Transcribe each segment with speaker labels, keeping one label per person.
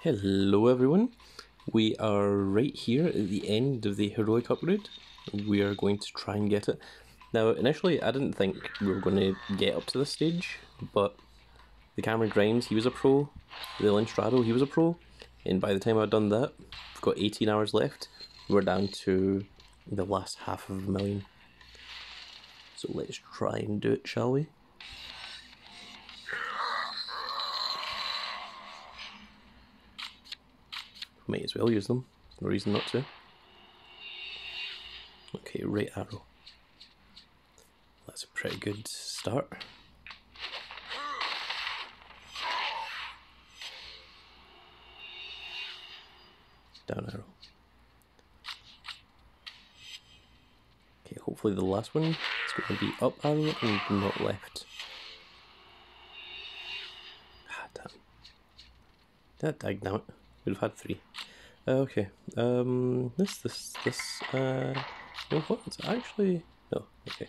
Speaker 1: Hello everyone, we are right here at the end of the heroic upgrade. We are going to try and get it. Now initially I didn't think we were going to get up to this stage, but the Cameron Grimes, he was a pro, the Linstrado, he was a pro, and by the time I'd done that, I've got 18 hours left, we're down to the last half of a million. So let's try and do it, shall we? Might as well use them, there's no reason not to. Okay, right arrow. That's a pretty good start. Down arrow. Okay, hopefully the last one is going to be up arrow and not left. Ah, damn. That dagnabbit. We'd have had 3. Okay. No, what? Actually, no. Okay.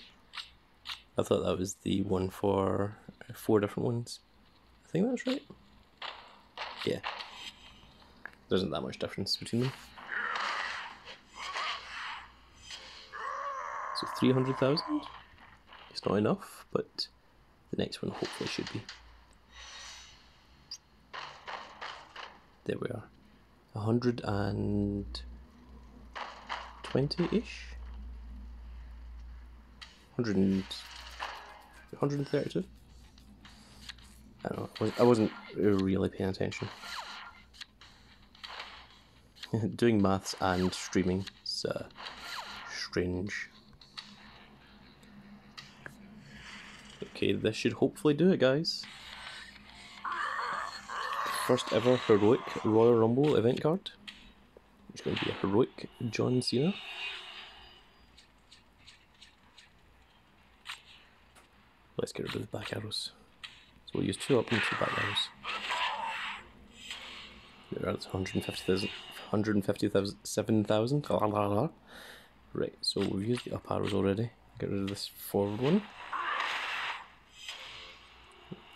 Speaker 1: I thought that was the one for 4 different ones. I think that's right. Yeah. There isn't that much difference between them. So 300,000? It's not enough, but the next one hopefully should be. There we are. 120-ish? 132? I don't know, I wasn't really paying attention. Doing maths and streaming is strange. Okay, this should hopefully do it, guys. First ever heroic Royal Rumble event card. It's going to be a heroic John Cena. Let's get rid of the back arrows. So we'll use 2 up and 2 back arrows. There are 157,000. Right, so we've used the up arrows already. Get rid of this forward one.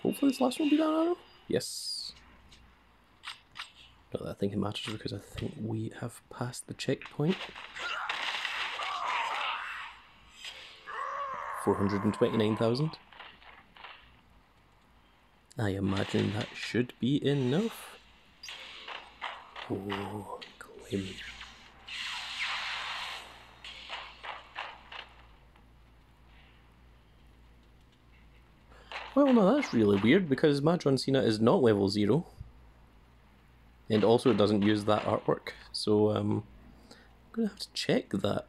Speaker 1: Hopefully this last one will be down arrow. Yes. Not that I think it matters because I think we have passed the checkpoint. 429,000. I imagine that should be enough. Oh, claim. Well, no, that's really weird because my John Cena is not level 0. And also it doesn't use that artwork, so I'm gonna have to check that.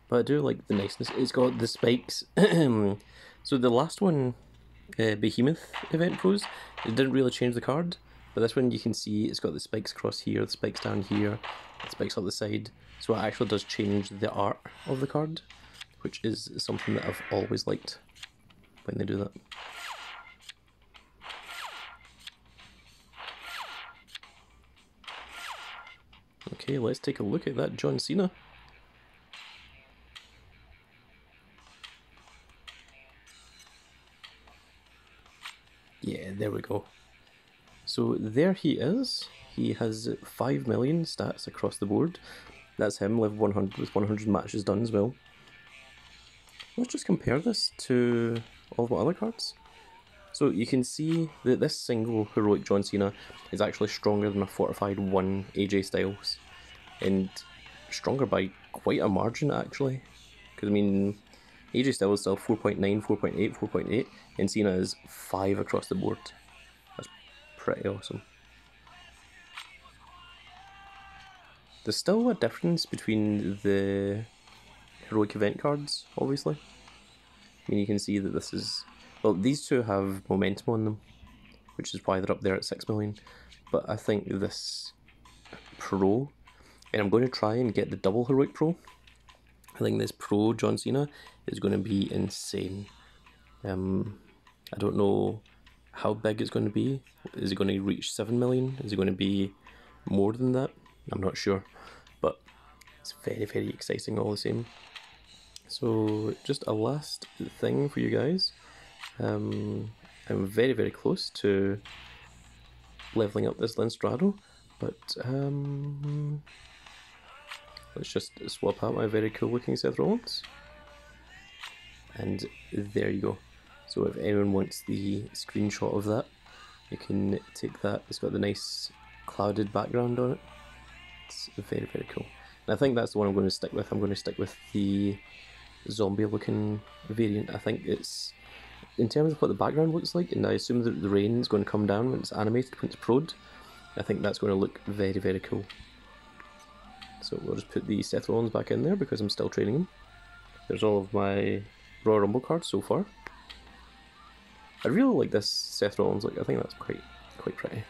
Speaker 1: But I do like the niceness. It's got the spikes. So the last one, Behemoth event pros, it didn't really change the card, but this one you can see it's got the spikes across here, the spikes down here, the spikes up the side, so it actually does change the art of the card, which is something that I've always liked when they do that. Okay, let's take a look at that John Cena. Yeah, there we go. So there he is. He has 5 million stats across the board. That's him, level 100 with 100 matches done as well. Let's just compare this to all of my other cards. So you can see that this single heroic John Cena is actually stronger than a fortified 1 AJ Styles. And stronger by quite a margin actually. Because I mean, AJ Styles is still 4.9, 4.8, 4.8, and Cena is 5 across the board. That's pretty awesome. There's still a difference between the heroic event cards, obviously. I mean, you can see that this is... Well, these two have momentum on them, which is why they're up there at 6 million. But I think this Pro, and I'm going to try and get the double heroic Pro. I think this Pro John Cena is going to be insane. I don't know how big it's going to be. Is it going to reach 7 million? Is it going to be more than that? I'm not sure, but it's very, very exciting all the same. So just a last thing for you guys. I'm very, very close to leveling up this Linstrado, but let's just swap out my very cool looking Seth Rollins. And there you go. So if anyone wants the screenshot of that, you can take that. It's got the nice clouded background on it. It's very, very cool. And I think that's the one I'm going to stick with. I'm going to stick with the zombie looking variant. I think it's, in terms of what the background looks like, and I assume that the rain is going to come down when it's animated, when it's prod, I think that's going to look very, very cool. So we'll just put the Seth Rollins back in there because I'm still training him. There's all of my Royal Rumble cards so far. I really like this Seth Rollins look. I think that's quite pretty.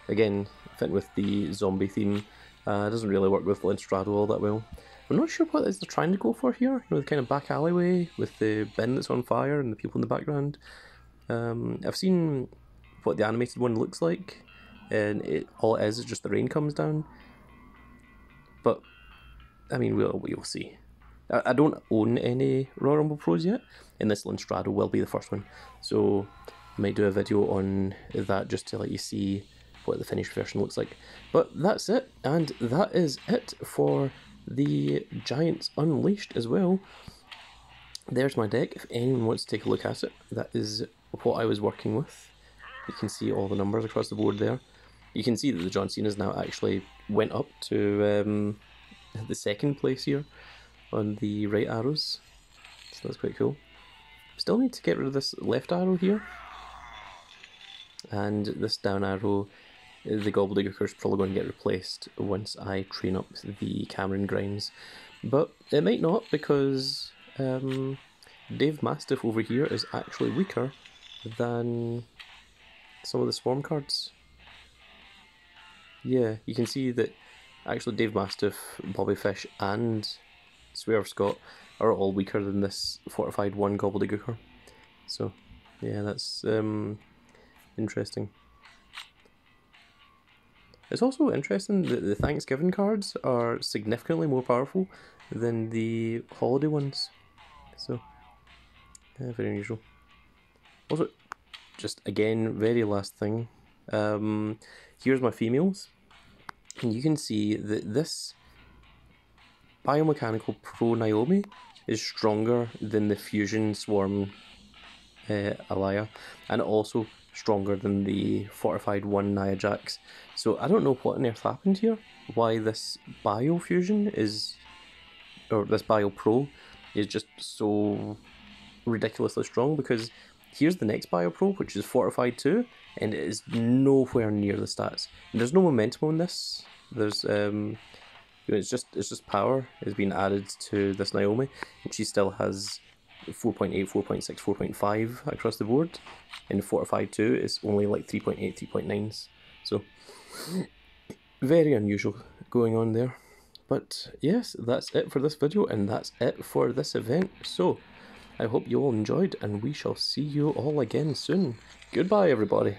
Speaker 1: Again, fit with the zombie theme. It doesn't really work with Linstrado all that well. I'm not sure what it is they're trying to go for here. You know, the kind of back alleyway with the bin that's on fire and the people in the background. I've seen what the animated one looks like, and all it is just the rain comes down. But I mean, we'll see. I don't own any Royal Rumble Pros yet, and this Linstrado will be the first one. So I might do a video on that just to let you see what the finished version looks like. But that's it, and that is it for the Giants Unleashed as well. There's my deck, if anyone wants to take a look at it. That is what I was working with. You can see all the numbers across the board there. You can see that the John Cena's now actually went up to the second place here on the right arrows, so that's quite cool. Still need to get rid of this left arrow here, and this down arrow, the Gobbledygooker's probably going to get replaced once I train up the Cameron Grimes, but it might not, because Dave Mastiff over here is actually weaker than some of the Swarm cards. Yeah, you can see that actually Dave Mastiff, Bobby Fish and Swerve Scott are all weaker than this Fortified 1 Gobbledygooker. So, yeah, that's interesting. It's also interesting that the Thanksgiving cards are significantly more powerful than the holiday ones. So, yeah, very unusual. Also, just again, very last thing. Here's my females. And you can see that this Biomechanical Pro Naomi is stronger than the Fusion Swarm Alaya, and also stronger than the Fortified 1 Nia Jax. So I don't know what on earth happened here, why this Bio Fusion is, or this Bio Pro is just so ridiculously strong, because here's the next Bio Pro, which is Fortified 2, and it is nowhere near the stats. And there's no momentum on this. There's it's just power is being added to this Naomi, and she still has 4.8, 4.6, 4.5 across the board, and Fortified 2 is only like 3.8, 3.9s. So very unusual going on there. But yes, that's it for this video, and that's it for this event. So I hope you all enjoyed, and we shall see you all again soon. Goodbye, everybody.